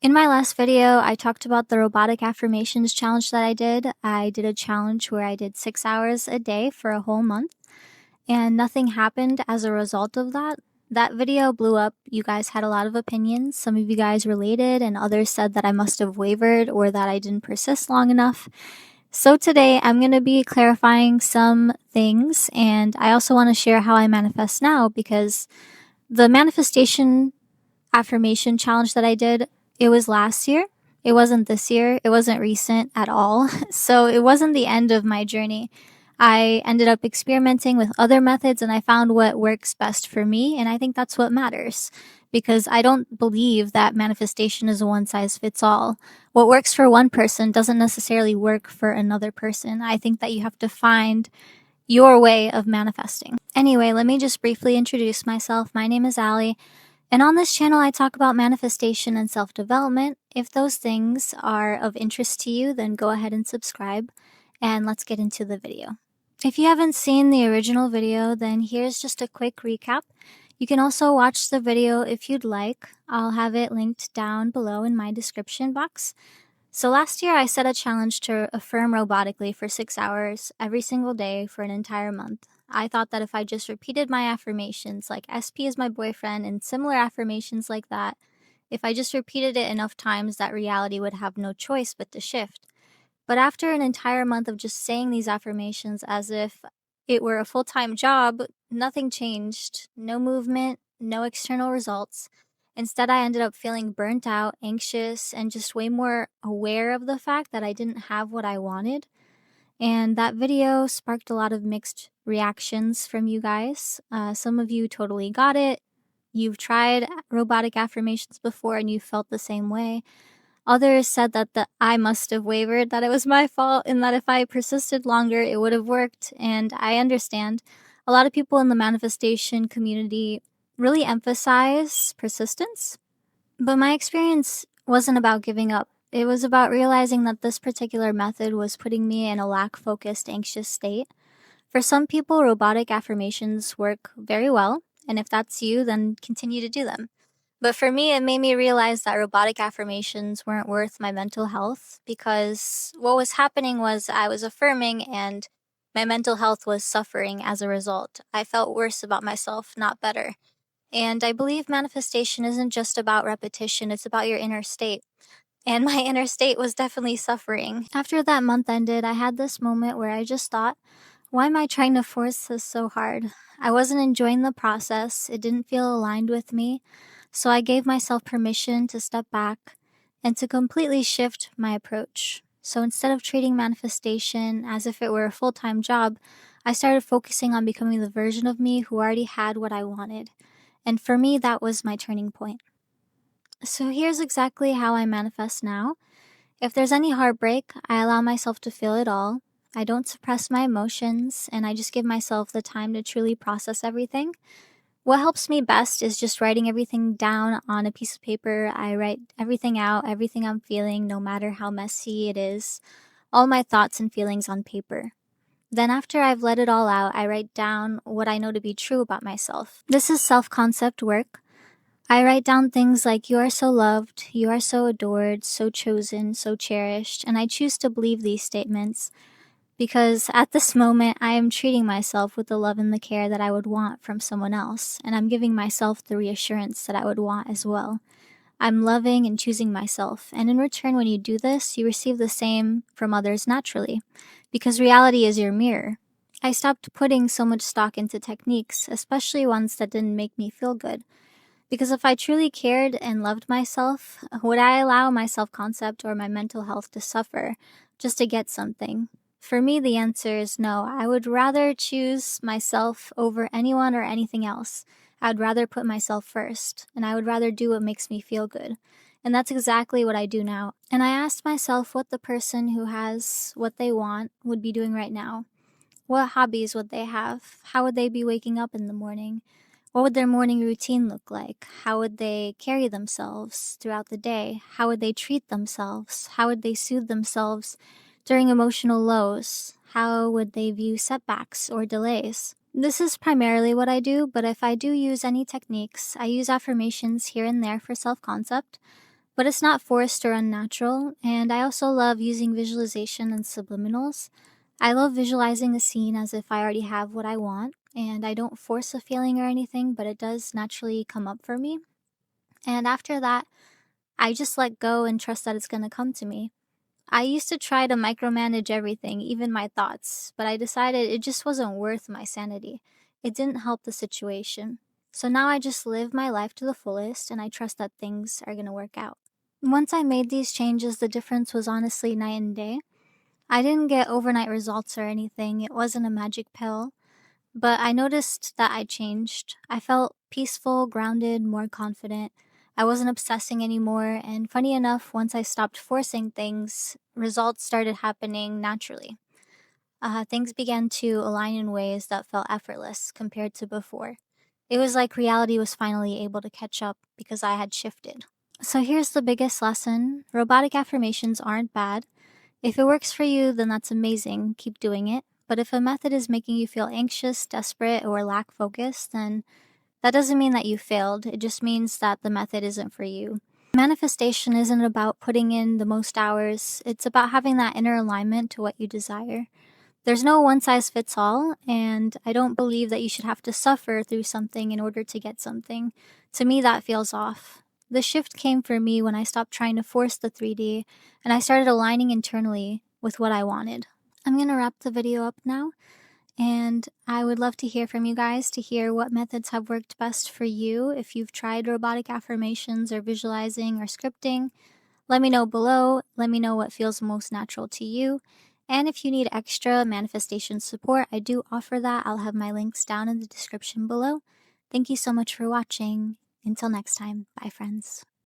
In my last video, I talked about the robotic affirmations challenge that I did. I did a challenge where I did 6 hours a day for a whole month, and nothing happened as a result of that. That video blew up. You guys had a lot of opinions. Some of you guys related, and others said that I must have wavered or that I didn't persist long enough. So today, I'm going to be clarifying some things, and I also want to share how I manifest now because the manifestation affirmation challenge that I did, it was last year. It wasn't this year. It wasn't recent at all. So it wasn't the end of my journey. I ended up experimenting with other methods and I found what works best for me. And I think that's what matters because I don't believe that manifestation is a one size fits all. What works for one person doesn't necessarily work for another person. I think that you have to find your way of manifesting. Anyway, let me just briefly introduce myself. My name is Allie. And on this channel, I talk about manifestation and self development. If those things are of interest to you, then go ahead and subscribe. And let's get into the video. If you haven't seen the original video, then here's just a quick recap. You can also watch the video if you'd like. I'll have it linked down below in my description box. So last year, I set a challenge to affirm robotically for 6 hours every single day for an entire month. I thought that if I just repeated my affirmations, like SP is my boyfriend, and similar affirmations like that, if I just repeated it enough times, that reality would have no choice but to shift. But after an entire month of just saying these affirmations as if it were a full time job, nothing changed. No movement, no external results. Instead, I ended up feeling burnt out, anxious, and just way more aware of the fact that I didn't have what I wanted. And that video sparked a lot of mixed reactions from you guys. Some of you totally got it. You've tried robotic affirmations before and you felt the same way. Others said that I must have wavered, that it was my fault, and that if I persisted longer, it would have worked. And I understand. A lot of people in the manifestation community really emphasize persistence. But my experience wasn't about giving up. It was about realizing that this particular method was putting me in a lack focused, anxious state. For some people, robotic affirmations work very well. And if that's you, then continue to do them. But for me, it made me realize that robotic affirmations weren't worth my mental health because what was happening was I was affirming and my mental health was suffering as a result. I felt worse about myself, not better. And I believe manifestation isn't just about repetition, it's about your inner state. And my inner state was definitely suffering. After that month ended, I had this moment where I just thought, why am I trying to force this so hard? I wasn't enjoying the process, it didn't feel aligned with me. So I gave myself permission to step back and to completely shift my approach. So instead of treating manifestation as if it were a full time job, I started focusing on becoming the version of me who already had what I wanted. And for me, that was my turning point. So here's exactly how I manifest now. If there's any heartbreak, I allow myself to feel it all. I don't suppress my emotions, and I just give myself the time to truly process everything. What helps me best is just writing everything down on a piece of paper. I write everything out, everything I'm feeling, no matter how messy it is, all my thoughts and feelings on paper. Then, after I've let it all out, I write down what I know to be true about myself. This is self concept work. I write down things like, you are so loved, you are so adored, so chosen, so cherished, and I choose to believe these statements because at this moment, I am treating myself with the love and the care that I would want from someone else, and I'm giving myself the reassurance that I would want as well. I'm loving and choosing myself, and in return, when you do this, you receive the same from others naturally, because reality is your mirror. I stopped putting so much stock into techniques, especially ones that didn't make me feel good. Because if I truly cared and loved myself, would I allow my self concept or my mental health to suffer just to get something? For me, the answer is no. I would rather choose myself over anyone or anything else. I'd rather put myself first, and I would rather do what makes me feel good. And that's exactly what I do now. And I asked myself what the person who has what they want would be doing right now. What hobbies would they have? How would they be waking up in the morning? What would their morning routine look like? How would they carry themselves throughout the day? How would they treat themselves? How would they soothe themselves during emotional lows? How would they view setbacks or delays? This is primarily what I do, but if I do use any techniques, I use affirmations here and there for self concept. but it's not forced or unnatural. And I also love using visualization and subliminals. I love visualizing a scene as if I already have what I want, and I don't force a feeling or anything, but it does naturally come up for me. And after that, I just let go and trust that it's going to come to me. I used to try to micromanage everything, even my thoughts, but I decided it just wasn't worth my sanity. It didn't help the situation. So now I just live my life to the fullest and I trust that things are going to work out. Once I made these changes, the difference was honestly night and day. I didn't get overnight results or anything, it wasn't a magic pill, but I noticed that I changed. I felt peaceful, grounded, more confident. I wasn't obsessing anymore, and funny enough, once I stopped forcing things, results started happening naturally. Things began to align in ways that felt effortless compared to before. It was like reality was finally able to catch up because I had shifted. So here's the biggest lesson: robotic affirmations aren't bad. If it works for you, then that's amazing. Keep doing it. But if a method is making you feel anxious, desperate, or lack focus, then that doesn't mean that you failed. It just means that the method isn't for you. Manifestation isn't about putting in the most hours, it's about having that inner alignment to what you desire. There's no one size fits all, and I don't believe that you should have to suffer through something in order to get something. To me, that feels off. The shift came for me when I stopped trying to force the 3D and I started aligning internally with what I wanted. I'm going to wrap the video up now, and I would love to hear from you guys to hear what methods have worked best for you. If you've tried robotic affirmations or visualizing or scripting, let me know below. Let me know what feels most natural to you. And if you need extra manifestation support, I do offer that. I'll have my links down in the description below. Thank you so much for watching. Until next time, bye friends.